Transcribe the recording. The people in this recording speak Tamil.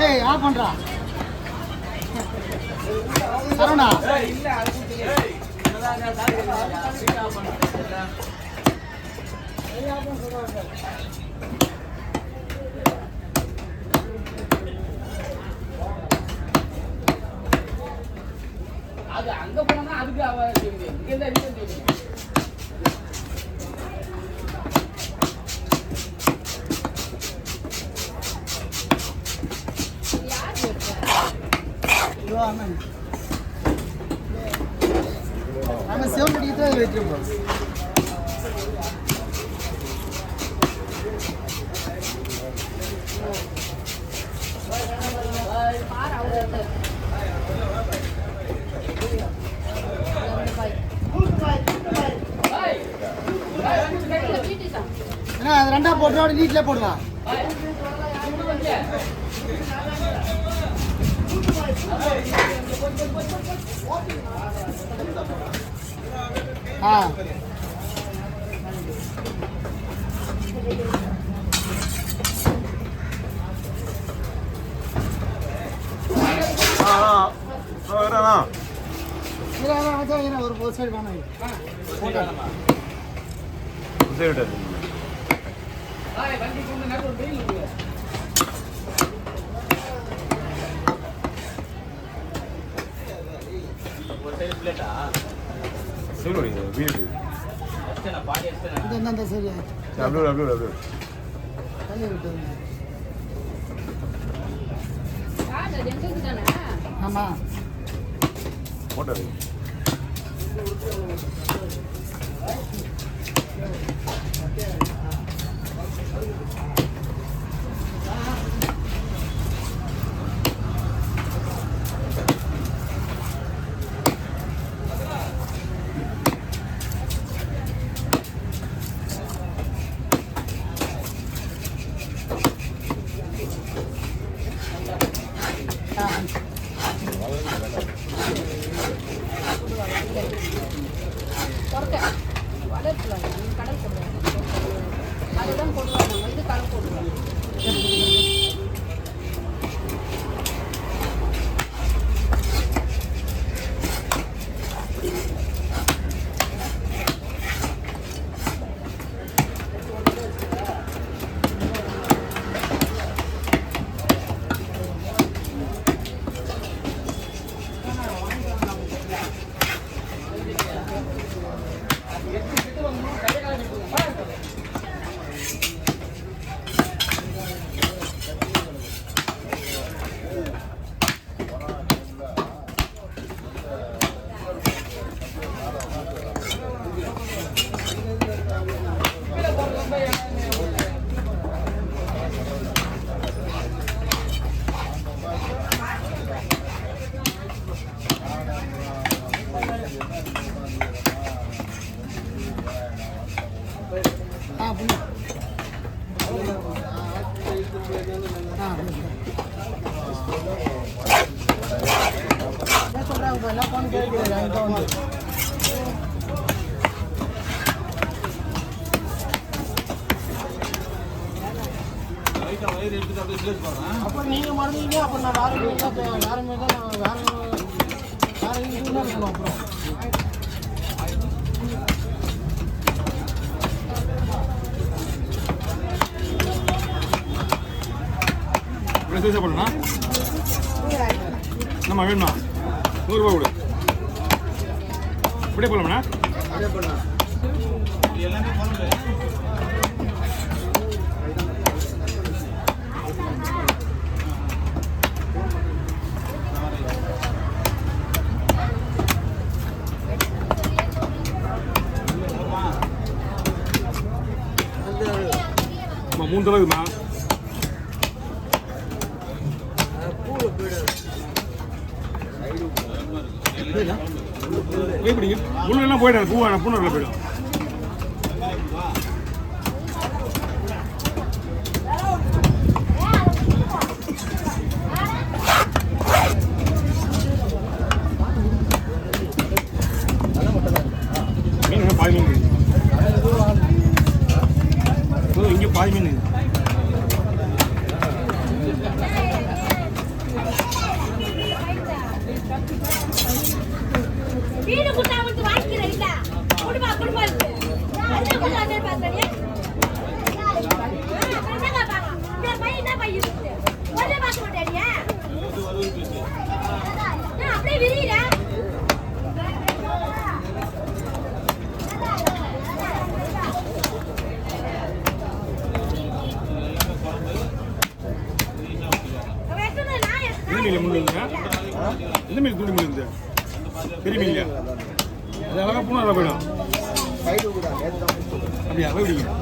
ஏய் ஆஃப் பண்றா சரவணா இல்ல அது அங்க போனா அதுக்கு அவ இங்க இருந்து I'm a silver detail vegetables. அது ரெண்டா போடுறோட நீட்ல போடலாம். ஒரு போஸ்ட் பண்ணி ஆமா போட்டது அப்போ நீங்க மறந்தீங்க அப்போ நான் வேற மாதிரி தான் வேற இருக்கணும் அப்புறம் பண்ணா நம்ம வேணுமா 100 ரூபா கொடு இப்படியே போலாம்ண்ணா அப்படியே போடலாம் எல்லாமே போகல 3 தடவை இருக்குமா பிடிக்கும் முள்ளெல்லாம் போயிடாது பூவான பூனரில் போயிடும் மீன் பாதி மீன் இங்கே பாதி மீன் வீடு குட்டா வந்து வாங்கிக்கிறேன் இல்ல குடுமா குடுமா இருக்கு அந்த குட்டா வந்து பாத்தீங்க என்னங்க பாங்க இந்த பையன் என்ன பையன் இருக்கு ஒண்ணே பாக்க மாட்டேறியா நான் அப்படியே விரிறேன் எந்த மீன் துணி மீன் இருந்து பெரிய மீன் இல்லையா அது அழகா பூனா நல்லா போயிடும் அப்படியா போய் விடுங்க